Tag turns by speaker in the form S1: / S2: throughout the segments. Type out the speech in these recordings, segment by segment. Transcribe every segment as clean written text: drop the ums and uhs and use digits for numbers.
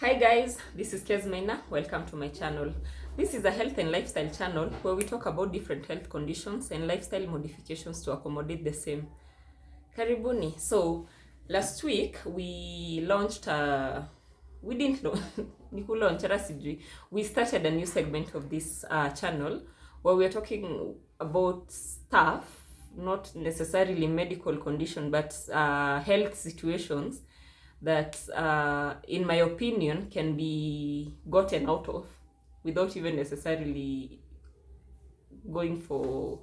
S1: Hi guys, this is Kezmaina. Welcome to my channel. This is a health and lifestyle channel where we talk about different health conditions and lifestyle modifications to accommodate the same. Karibuni. So last week we launched we didn't know we started a new segment of this channel where we are talking about stuff, not necessarily medical condition, but health situations that in my opinion can be gotten out of without even necessarily going for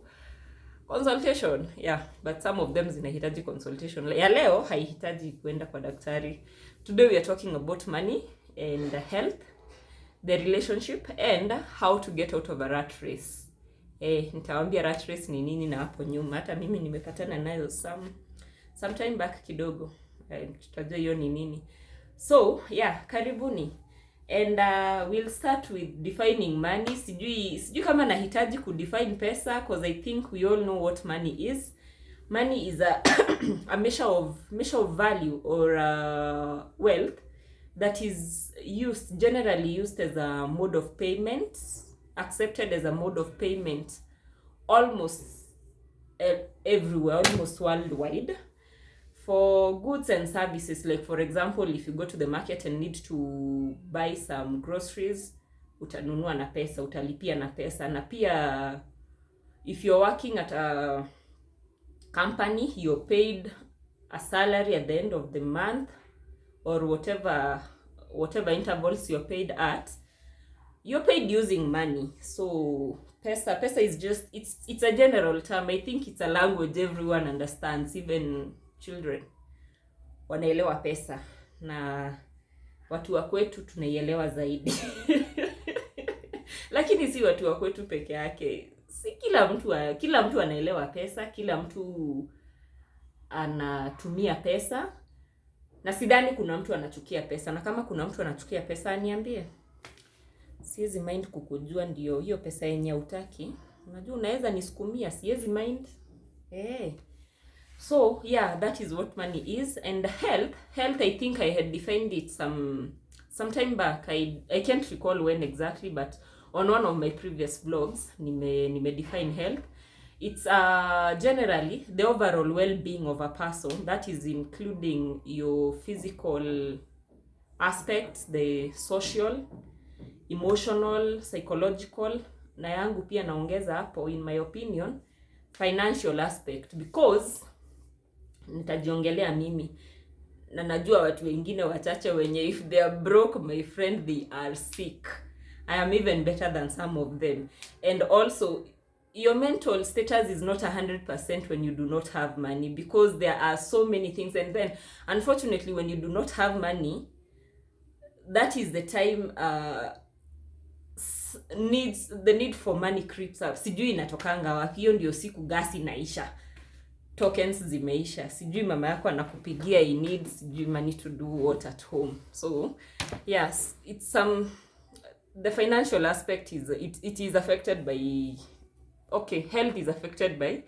S1: consultation. Yeah, but some of them zinahitaji consultation. Ya leo haihitaji kwenda kwa daktari. Today we are talking about money and health, the relationship and how to get out of a rat race. Nitawaambia rat race ni nini na hapo nyuma. Hata mimi nimepatana nayo some time back kidogo. Tutajua hiyo ni nini. So, yeah, karibuni. And we'll start with defining money. Sijui kama nahitaji kudefine pesa because I think we all know what money is. Money is a measure of value or wealth that is generally used as a mode of payment, accepted as a mode of payment almost everywhere, almost worldwide, for goods and services. Like for example, if you go to the market and need to buy some groceries, utanunua na pesa, utalipia na pesa. Na pia if you're working at a company, you're paid a salary at the end of the month, or whatever intervals you're paid at, you're paid using money. So pesa is just, it's a general term. I think it's a language everyone understands, even children wanaelewa pesa, na watu wa kwetu tunaielewa zaidi. Lakini si watu wa kwetu peke yake. Si kila mtu anaelewa pesa, kila mtu anatumia pesa, na sidhani kuna mtu anachukia pesa. Na kama kuna mtu anachukia pesa niambie. Siwezi mind kukujua ndio hiyo pesa yenye hutaki. Unajua unaweza nisukumia, siwezi mind. So yeah, that is what money is. And health, I think I had defined it some time back. I can't recall when exactly, but on one of my previous vlogs nime define health. It's generally the overall well-being of a person, that is including your physical aspects, the social, emotional, psychological, na yangu pia naongeza hapo, in my opinion, financial aspect, because nitajiongelea mimi na najua watu wengine wachache wenye if they are broke, my friend, they are sick. I am even better than some of them. And also your mental status is not 100% when you do not have money, because there are so many things. And then unfortunately when you do not have money, that is the time the need for money creeps up. Sijui inatokanga wapi, hiyo ndio siku gasi naisha, tokens zimeisha, sijui mama yako anakupigia he needs sijui money to do what at home. So yes, it's the financial aspect is it is affected by, okay, health is affected by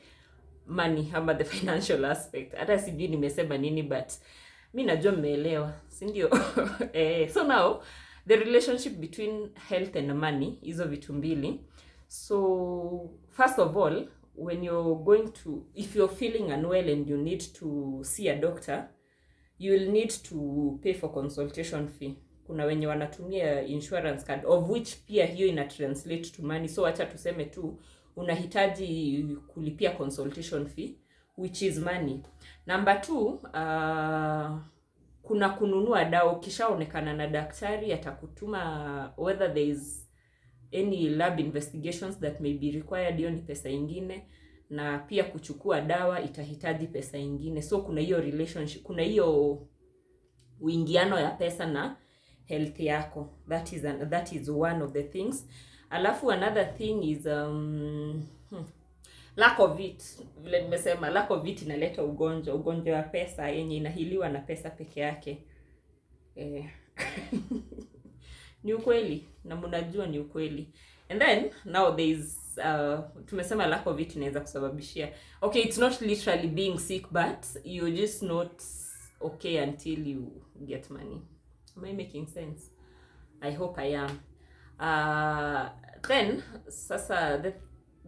S1: money, ama the financial aspect. Hata sijui nimesema nini, but mimi najua mmeelewa, si ndio? So now the relationship between health and money, hizo vitu mbili. So first of all, when if you're feeling unwell and you need to see a doctor, you will need to pay for consultation fee. Kuna wenye wanatumia insurance card, of which pia hiyo ina translate to money. So acha tuseme tu unahitaji kulipia consultation fee, which is money. Number 2, kuna kununua dawa. Ukishaonekana na daktari atakutuma, whether there is any lab investigations that may be required, hiyo ni pesa ingine, na pia kuchukua dawa itahitaji pesa ingine. So kuna hiyo relationship, kuna hiyo uingiano ya pesa na health yako. That is one of the things. Alafu another thing is lack of it. Vile nimesema, lack of it inaleta ugonjwa wa pesa yenye inahiliwa na pesa peke yake. Ni ukweli, na mnajua ni ukweli. And then now there is tumesema lack of it inaweza kusababishia, okay, it's not literally being sick, but you're just not okay until you get money. Am I making sense? I hope I am. Then sasa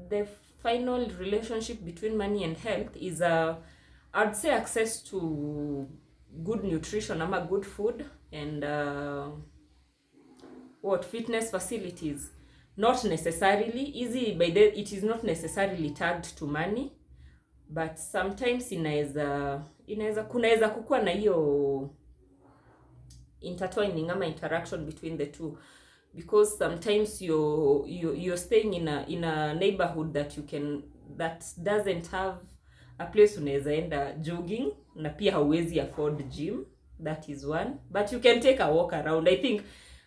S1: the final relationship between money and health is I'd say access to good nutrition ama good food and fitness facilities. Not necessarily easy by the, it is not necessarily tagged to money, but sometimes kunaweza kukua na hiyo intertwining ama interaction between the two, because sometimes you're staying in a neighborhood that doesn't have a place unaweza enda jogging, na pia hauwezi afford gym. That is one, but you can take a walk around. I think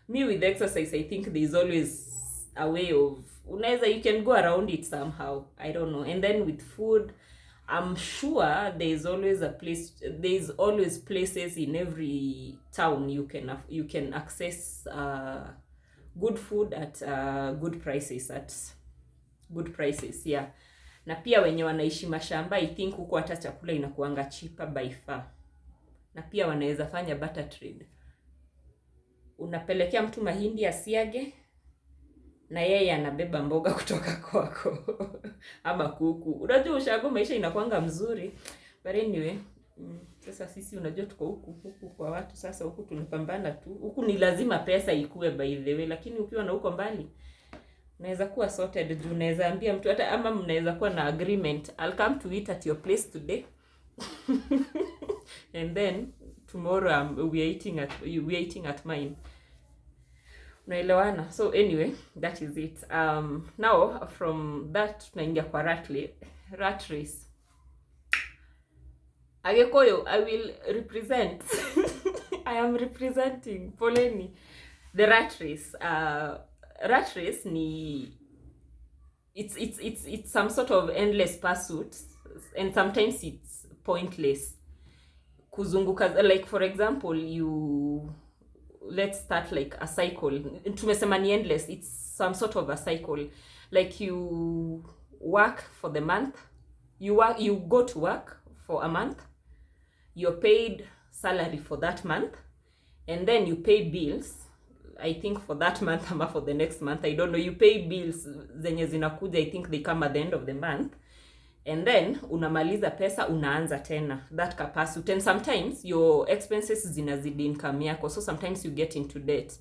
S1: me with exercise, I think there's always a way of you can go around it somehow, I don't know. And then with food, I'm sure there's always places in every town you can access good food at good prices, yeah. Na pia wenye wanaishi mashamba, I think huko hata chakula inakuanga cheaper by far. Na pia wanaweza fanya barter trade. Unapelekea mtu mahindi asiage na yeye anabeba mboga kutoka kwako ama kuku. Unajua ushago maisha inakuanga mzuri. But anyway, sasa sisi unajua tuko huku kwa watu, sasa huku tunapambana tu. Huku ni lazima pesa ikue by the way, lakini ukiwa na huko mbali unaweza kuwa sorted. Juu unaweza ambia mtu hata ama mnaweza kuwa na agreement, I'll come to eat at your place today and then tomorrow we're eating at mine. Unaelewana? So anyway, that is it. Now from that tunaingia kwa rat race. Agekoyo, I will represent I am representing poleni the rat race. Rat race ni it's some sort of endless pursuit, and sometimes it's pointless. Kuzunguka, like for example, let's start like a cycle. Tumesema ni endless, it's some sort of a cycle. Like you work for the month, you go to work for a month, you're paid salary for that month, and then you pay bills, I think for that month ama for the next month, I don't know. You pay bills zenye zinakuja, I think they come at the end of the month, and then unamaliza pesa, unaanza tena that capacity. And sometimes your expenses zinazidi income yako, so sometimes you get into debt.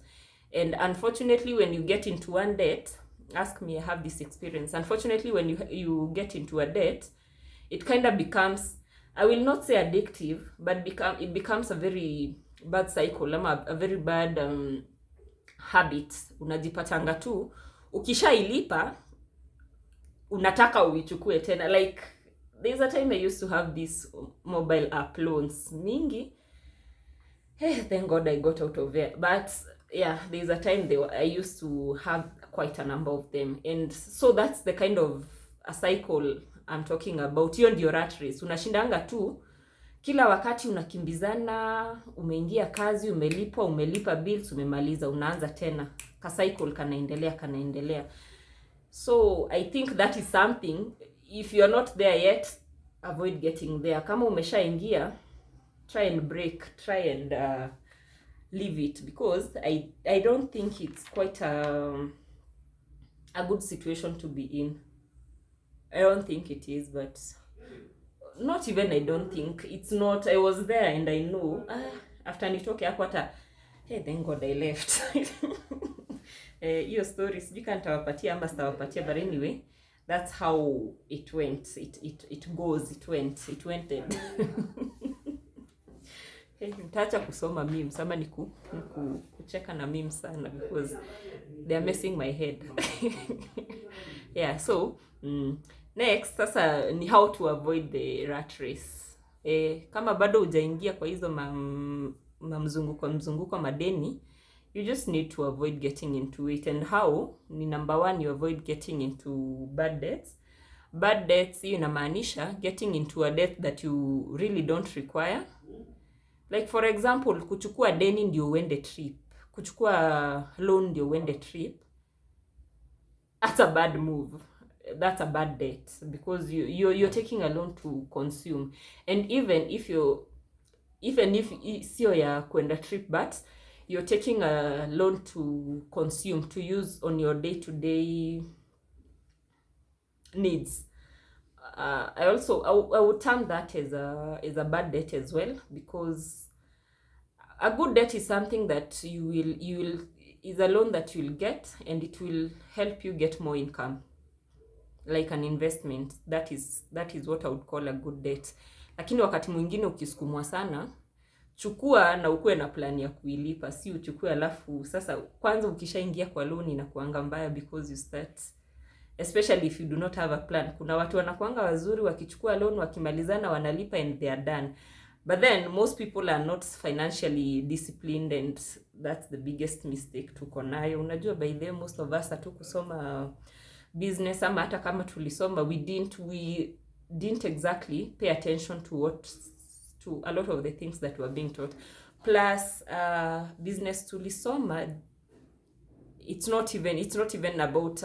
S1: And unfortunately when you get into one debt, ask me, I have this experience. Unfortunately when you get into a debt, it kind of becomes, I will not say addictive, but it becomes a very bad cycle, a very bad habit. Unajipatanga tu ukishailipa unataka uichukue tena. Like there's a time I used to have these mobile app loans mingi. Hey, thank God I got out of there. But yeah, there's a time I used to have quite a number of them, and so that's the kind of a cycle I'm talking about. Hiyo ndio rat race. Unashindanga tu kila wakati, unakimbizana, umeingia kazi, umelipa bills, umemaliza, unaanza tena. Ka cycle kanaendelea. So I think that is something, if you're not there yet, avoid getting there. Kama umeshaingia, try and leave it, because I don't think it's quite a good situation to be in. I don't think it is, but not even I don't think, it's not. I was there and I know. After nitoke hapo hata, hey, thank God I left. Hiyo story sijui kama nitawapatia ama sitawapatia, but anyway, that's how it went. It went. Hey, nitaacha kusoma memes ama kucheka na memes sana, because they are messing my head. Yeah, so next sasa ni how to avoid the rat race. Kama bado hujaingia kwa hizo mzunguko madeni, you just need to avoid getting into it. And how? Ni number one, you avoid getting into bad debts. Bad debts, hiyo inamaanisha getting into a debt that you really don't require. Like for example, kuchukua deni ndio uende trip, kuchukua loan ndio uende trip. That's a bad move. That's a bad debt, because you're taking a loan to consume. And even if sio ya kwenda trip, but you're taking a loan to consume, to use on your day-to-day needs. I would term that as a bad debt as well, because a good debt is something that is a loan that you'll get, and it will help you get more income, like an investment. That is what I would call a good debt. Lakini wakati mwingine ukisukumwa sana, chukua na ukue na plan ya kuilipa, si uchukue alafu sasa kwanza ukishaingia kwa loan inakuanga mbaya, because you start, especially if you do not have a plan. Kuna watu wanakuanga wazuri, wakichukua loan wakimalizana wanalipa and they are done. But then most people are not financially disciplined, and that's the biggest mistake tuko nayo. Unajua, by the way, most of us hatukusoma business, ama hata kama tulisoma, we didn't exactly pay attention to a lot of the things that were being taught. Plus business tulisoma, it's not even about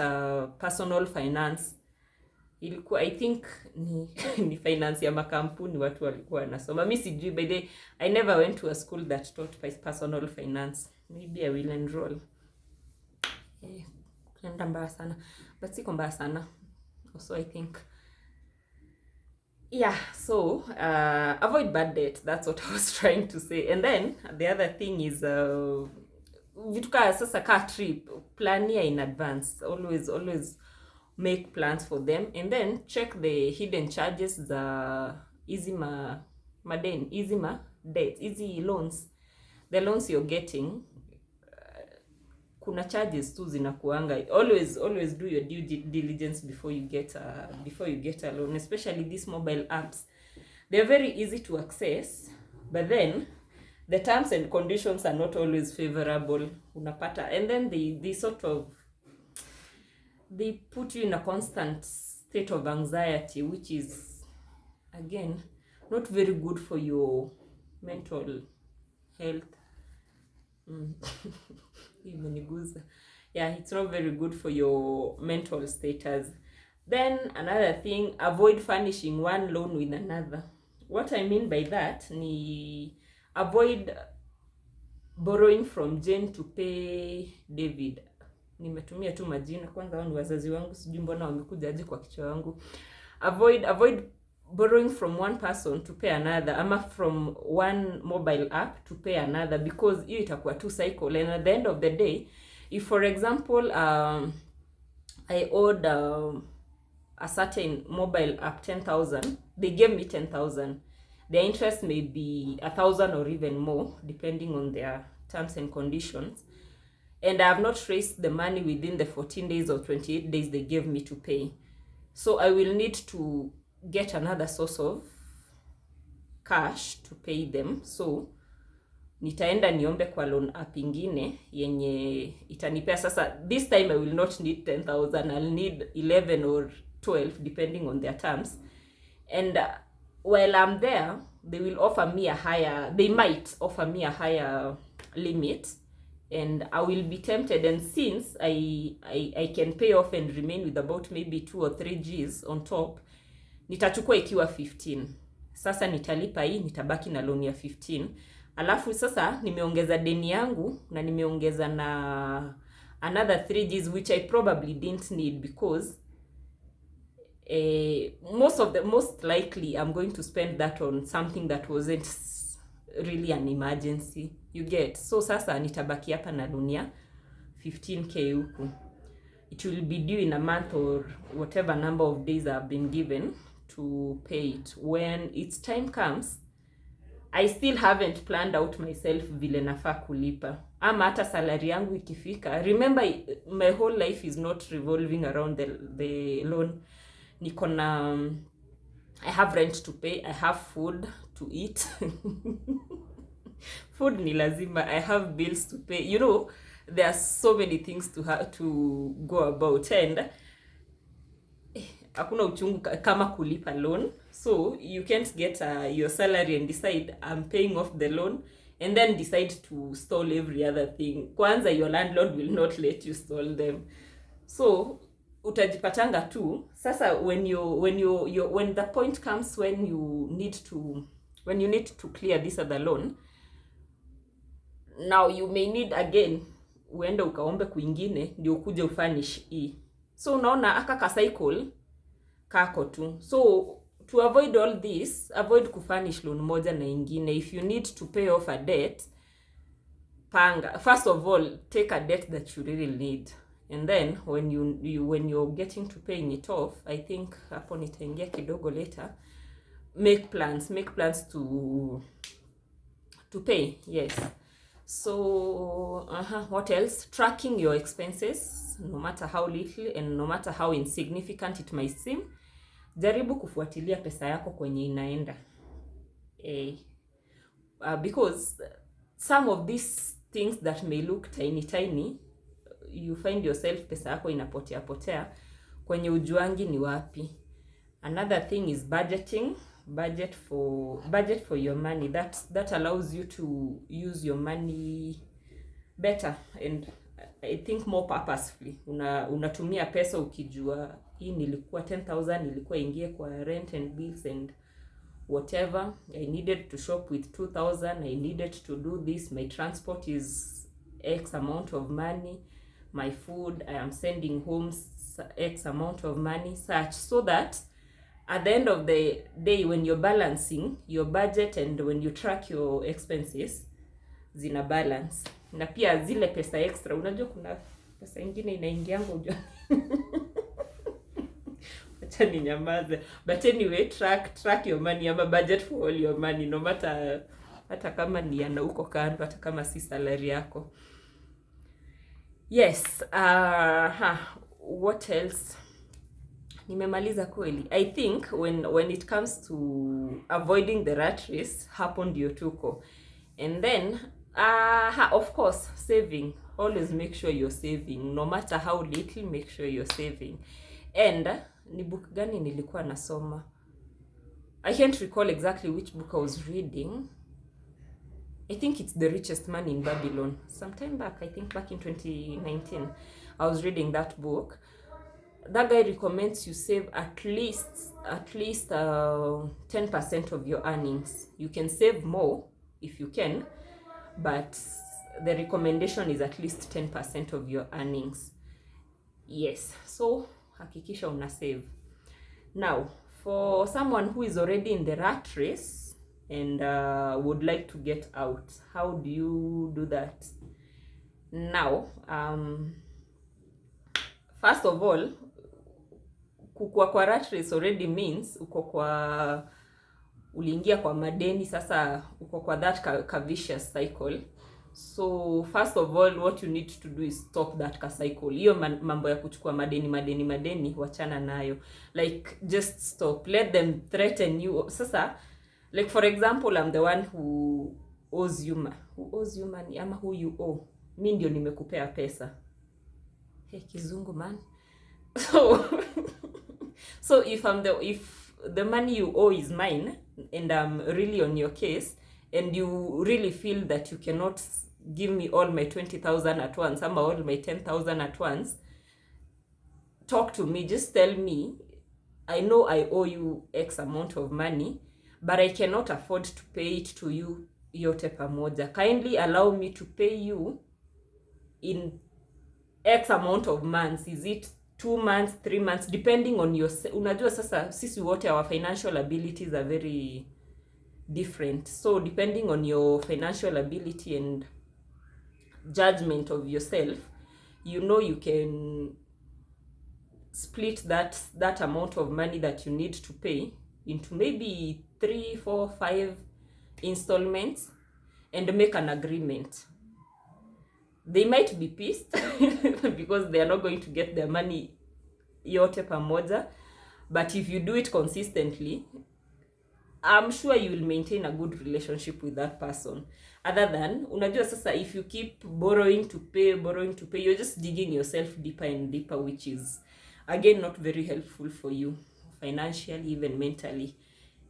S1: personal finance. Ilikuwa, I think ni finance ya makampuni watu walikuwa wanasoma. Mimi sijui, by the way, I never went to a school that taught personal finance. Maybe I will enroll. Kuenda mbaya sana, but siko mbaya sana also, I think. Yeah, so avoid bad debt. That's what I was trying to say. And then the other thing is vitu ka sasa ka trip, plan in advance. Always make plans for them, and then check the hidden charges, the easy loans, the loans you're getting. Kuna charges tu zinakuanga. Always do your due diligence before you get a loan, especially these mobile apps. They're very easy to access, but then the terms and conditions are not always favorable, unapata. And then they put you in a constant state of anxiety, which is, again, not very good for your mental health. Yeah, it's not very good for your mental status. Then another thing, avoid furnishing one loan with another. What I mean by that, avoid borrowing from Jane to pay David. Nimetumia tu majina, kwanza wao ni wazazi wangu, sijui mbona wamekuja aje kwa kichwa wangu. Avoid borrowing from one person to pay another, ama from one mobile app to pay another, because hiyo itakuwa two cycle. And at the end of the day, if for example I owed a certain mobile app 10,000, they gave me 10,000, their interest may be 1,000 or even more depending on their terms and conditions, and I have not traced the money within the 14 days or 28 days they gave me to pay. So I will need to get another source of cash to pay them. So nitaenda niombe kwa loan app ingine yenye itanipea. Sasa this time I will not need 10,000, I'll need 11 or 12 depending on their terms. And while I'm there, they might offer me a higher limit, and I will be tempted. And since I can pay off and remain with about maybe 2 or 3 Gs on top, nitachukua ikiwa 15. Sasa nitalipa hii, nitabaki na loan ya 15. Alafu sasa nimeongeza deni yangu na nimeongeza na another 3 Gs which I probably didn't need, because most likely I'm going to spend that on something that wasn't really an emergency, you get. So sasa nitabaki hapa na loan ya 15k huku. It will be due in a month or whatever number of days I've been given to pay it. When its time comes, I still haven't planned out myself vile nafaa kulipa, ama hata salary yangu ikifika. Remember, my whole life is not revolving around the loan. Niko na I have rent to pay, I have food to eat. Food ni lazima, I have bills to pay. You know, there are so many things to go about, and hakuna uchungu kama kulipa loan. So you can't get your salary and decide I'm paying off the loan and then decide to stall every other thing. Kwanza, your landlord will not let you stall them. So utajipatanga tu sasa when the point comes when you need to clear this other loan, now you may need again uende ukaombe kwingine ndio ukuje ufanish hii. So unaona aka cycle kako tu. So to avoid all this, avoid kufanish loan moja na ingine. If you need to pay off a debt, panga. First of all, take a debt that you really need. And then when you're getting to paying it off, I think hapo nitaingia kidogo later, make plans to pay. Yes. So what else? Tracking your expenses, no matter how little and no matter how insignificant it might seem. Jaribu kufuatilia pesa yako kwenye inaenda. Because some of these things that may look tiny, you find yourself pesa yako inapotea kwenye ujuangi ni wapi. Another thing is budgeting. Budget for your money. That allows you to use your money better and I think more purposefully. Unatumia pesa ukijua hii nilikuwa 10,000 ilikuwa ingie kwa rent and bills and whatever. I needed to shop with 2,000. I needed to do this. My transport is X amount of money. My food, I am sending home X amount of money, such so that at the end of the day when you're balancing your budget and when you track your expenses, zina balance. Na pia zile pesa extra, unajua kuna pesa ingine inaingianga unajua. Acha ninyamaze. But anyway, track your money, ama budget for all your money, no matter hata kama ni yana uko kando, hata kama si salary yako. Yes, what else? Nimemaliza kweli. I think when it comes to avoiding the rat race, hapo ndio tuko. And then of course, saving. Always make sure you're saving. No matter how little, make sure you're saving. And ni book gani nilikuwa nasoma? I can't recall exactly which book I was reading. I think it's The Richest Man in Babylon. Sometime back, I think back in 2019, I was reading that book. That guy recommends you save at least 10% of your earnings. You can save more if you can, but the recommendation is at least 10% of your earnings. Yes, so hakikisha una save. Now, for someone who is already in the rat race and would like to get out, how do you do that? Now, first of all, kukua kwa rat race already means uliingia kwa madeni, sasa uko kwa that vicious cycle. So first of all, what you need to do is stop that cycle. Hiyo mambo ya kuchukua madeni wachana nayo. Like just stop. Let them threaten you. Sasa like for example, I'm the one who owes you money ama who you owe. Mimi ndio nimekupea pesa. Hey, kizungu man. So if the money you owe is mine and I'm really on your case and you really feel that you cannot give me all my 20,000 at once, or all my 10,000 at once, talk to me. Just tell me, I know I owe you X amount of money, but I cannot afford to pay it to you yote pamoja. Kindly allow me to pay you in X amount of months. Is it 2 months, 3 months, depending on your... Unajua sasa sisi wote our financial abilities are very different. So depending on your financial ability and judgment of yourself, you know you can split that amount of money that you need to pay into maybe 3, 4, 5 installments and make an agreement. They might be pissed because they are not going to get their money yote pamoja, but if you do it consistently, I'm sure you will maintain a good relationship with that person. Other than, unajua sasa, if you keep borrowing to pay, you're just digging yourself deeper and deeper, which is again not very helpful for you financially, even mentally.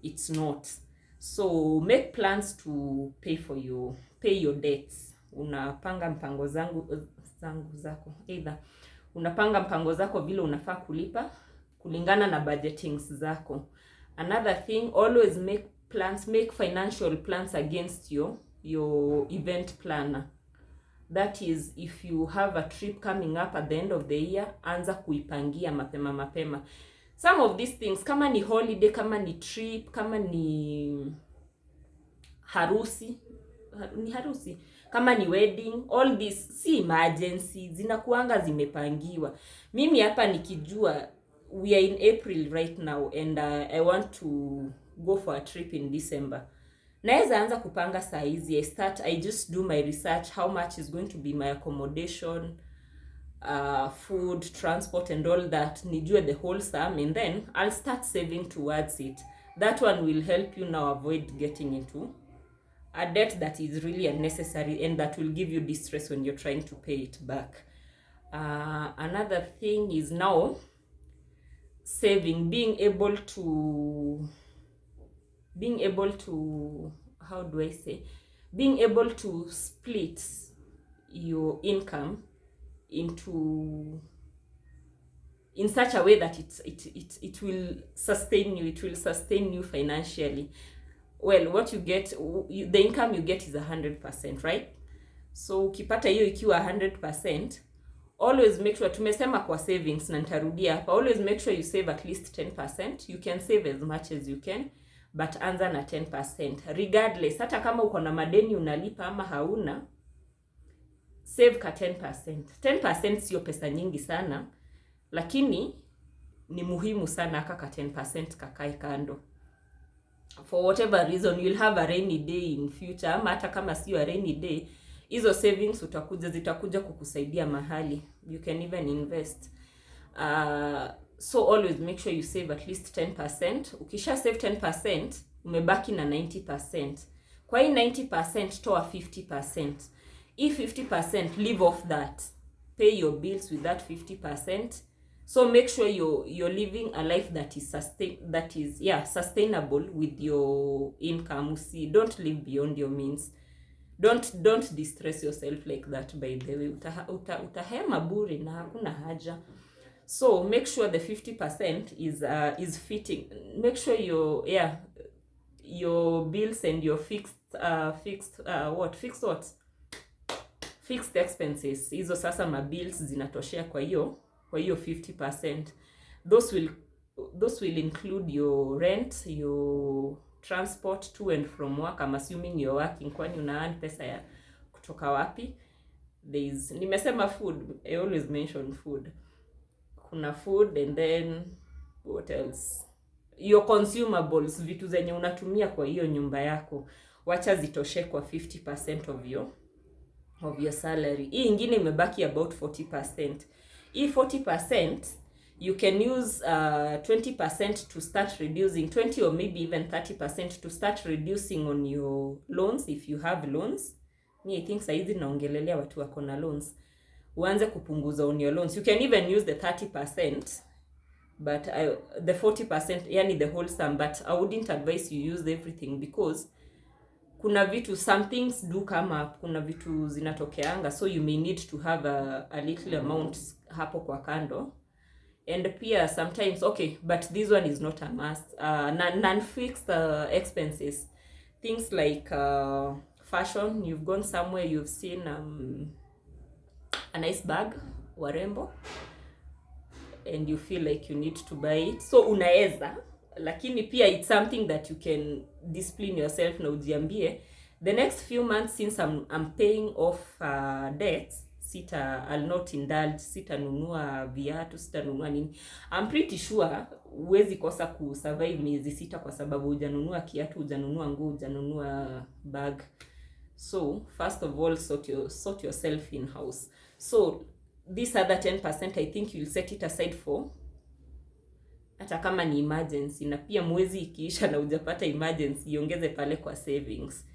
S1: It's not. So make plans to pay your debts. Unapanga mpango zako. Either unapanga mpango zako vile unafaa kulipa kulingana na budgetings zako. Another thing, always make financial plans against your event planner. That is, if you have a trip coming up at the end of the year, anza kuipangia mapema. Some of these things, kama ni holiday, kama ni trip, kama ni harusi, kama ni wedding, all this si emergency, zinakuanga zimepangiwa. Mimi hapa nikijua we are in April right now and I want to go for a trip in December, naweza anza kupanga saa hizi. I just do my research, how much is going to be my accommodation, food, transport and all that, nijue the whole sum, and then I'll start saving towards it. That one will help you now avoid getting into a debt that is really unnecessary and that will give you distress when you're trying to pay it back. Another thing is now saving, being able to how do I say, being able to split your income into in such a way that it will sustain you financially. Well, what you get, the income you get is 100%, right? So ukipata hiyo ikiwa 100%, always make sure, tumesema kwa savings na nitarudia hapa, always make sure you save at least 10%. You can save as much as you can, but anza na 10%. Regardless, hata kama uko na madeni unalipa ama hauna, save ka 10%. 10% sio pesa nyingi sana, lakini ni muhimu sana ka 10% kakae kando. For whatever reason, you'll have a rainy day in future, ama hata kama sio a rainy day, hizo savings zitakuja kukusaidia mahali. You can even invest. So always make sure you save at least 10%. Ukisha save 10%, umebaki na 90%. Kwa hii 90%, toa 50%. If 50%, leave off that. Pay your bills with that 50%. So make sure you're living a life that is sustainable with your income. See, don't live beyond your means. Don't distress yourself like that, by the way. Utahema bure na hakuna haja. So make sure the 50% is fitting. Make sure your bills and your fixed expenses, hizo sasa mabills zinatoshea kwa hiyo 50%. Those will include your rent, your transport to and from work. I'm assuming you're working, kwani una earn pesa ya kutoka wapi? Nimesema food, I always mention food. Kuna food, and then what else? Your consumables, vitu zenye unatumia kwa hiyo nyumba yako, wacha zitoshe kwa 50% of your salary. Hii ingine imebaki about 40%. Hii 40%, you can use 20% to start reducing, 20 or maybe even 30% to start reducing on your loans if you have loans. I think saizi naongelelea watu wako na loans. Uanze kupunguza on your loans. You can even use the 30%, but the 40%, yani the whole sum, but I wouldn't advise you use everything, because kuna vitu, some things do come up, kuna vitu zinatokeanga, so you may need to have a little amount hapo kwa kando. And pia sometimes, okay, but this one is not a must. Non-fixed expenses, things like fashion. You've gone somewhere, you've seen a nice bag, warembo, and you feel like you need to buy it, so unaeza, lakini pia it's something that you can discipline yourself na ujiambie, the next few months, since I'm paying off debts, I'll not indulge, sitanunua viatu, sitanunua nini. I'm pretty sure huwezi kosa kusurvive miezi 6 kwa sababu hujanunua kiatu, hujanunua nguo, hujanunua bag. So first of all, sort yourself in house. So this other 10%, I think you'll set it aside for hata kama ni emergency, na pia mwezi ikiisha na hujapata emergency, iongeze pale kwa savings,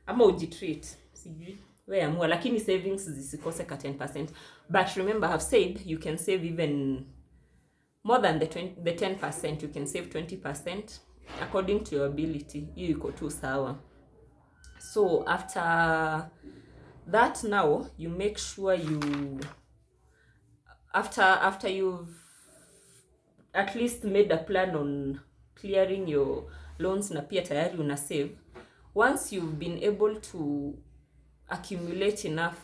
S1: ama ujitreat, sijui wewe amua, lakini savings zisikose ka 10%. But remember, I've said you can save even more than the 10%. You can save 20% according to your ability. Hiyo iko tu sawa. So after that, now you make sure you after you've at least made a plan on clearing your loans na pia tayari una save, once you've been able to accumulate enough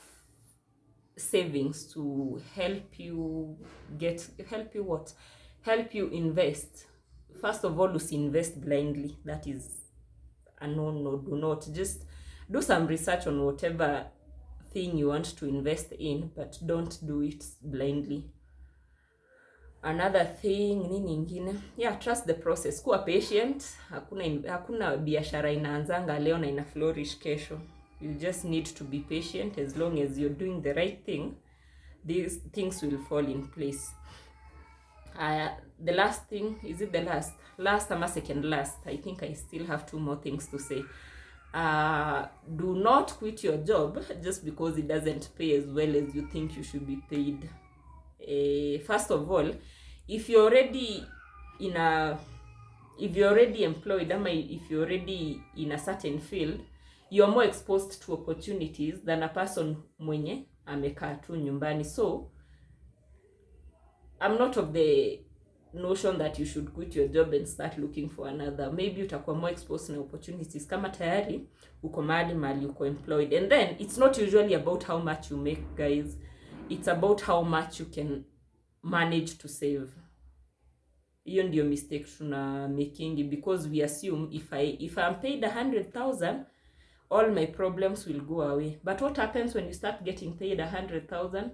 S1: savings to help you invest. First of all, invest blindly. That is a no. Do not. Just do some research on whatever thing you want to invest in, but don't do it blindly. Another thing, nini ingine? Yeah, trust the process. Kuwa patient. Hakuna biashara inaanzanga leo na ina flourish kesho. You just need to be patient. As long as you're doing the right thing, these things will fall in place. The last thing, is it the last? Last or second last? I think I still have 2 more things to say. Do not quit your job just because it doesn't pay as well as you think you should be paid. First of all, if you're already employed, if you're already in a certain field, you're more exposed to opportunities than a person mwenye amekaa tu nyumbani. So I'm not of the notion that you should quit your job and start looking for another. Maybe utakuwa more exposed na opportunities kama tayari uko mahali uko employed. And then it's not usually about how much you make, guys. It's about how much you can manage to save. Hiyo ndio mistake tuna making, because we assume if I'm paid 100,000, all my problems will go away. But what happens when you start getting paid 100,000?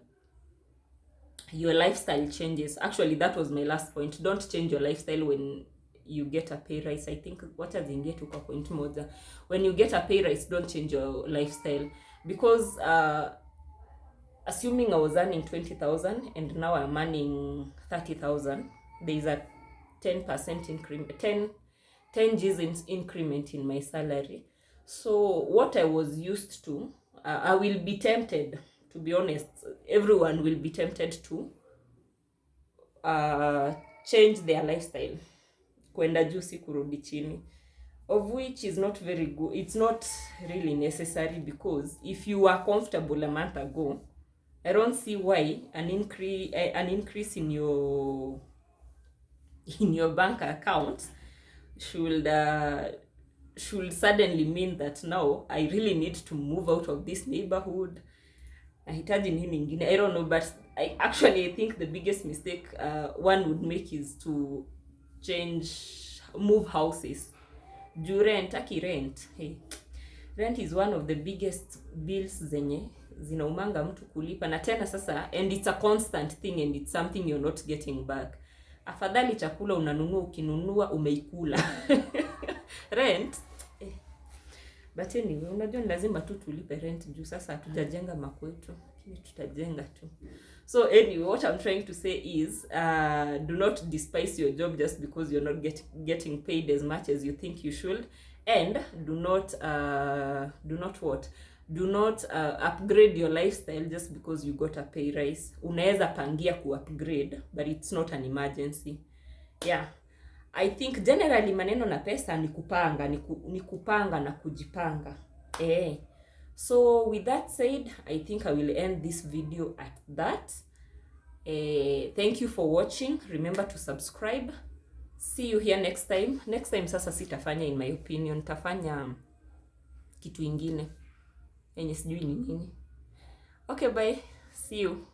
S1: Your lifestyle changes. Actually, that was my last point. Don't change your lifestyle when you get a pay rise. I think what has ingia to kwa point moja. When you get a pay rise, don't change your lifestyle, because assuming I was earning 20,000 and now I'm earning 30,000, there is a 10% increment, 10 G's increment in my salary. So what I was used to, I will be tempted, to be honest, everyone will be tempted to change their lifestyle, kwenda juu si kurudi chini, of which is not very good. It's not really necessary, because if you were comfortable a month ago, I don't see why an increase in your bank account should suddenly mean that now I really need to move out of this neighborhood. I don't know, but I actually think the biggest mistake one would make is to move houses. Do rent. Hey, rent is one of the biggest bills zenye zinaumanga mtu kulipa, na tena sasa, and it's a constant thing, and it's something you're not getting back. Afadhali chakula unanunua, ukinunua umeikula. Rent, but anyway, unajua lazima tu tulipe rent juu sasa hatujajenga makwetu, tutajenga tu. So anyway, what I'm trying to say is, do not despise your job just because you're not getting paid as much as you think you should, and do not upgrade your lifestyle just because you got a pay rise. Unaweza pangia ku-upgrade, but it's not an emergency. Yeah, I think generally maneno na pesa ni kupanga na kujipanga. So with that said, I think I will end this video at that. Thank you for watching. Remember to subscribe. See you here next time. Next time sasa sitafanya, in my opinion, tafanya kitu ingine yenye sijui ni nini. Okay, bye. See you.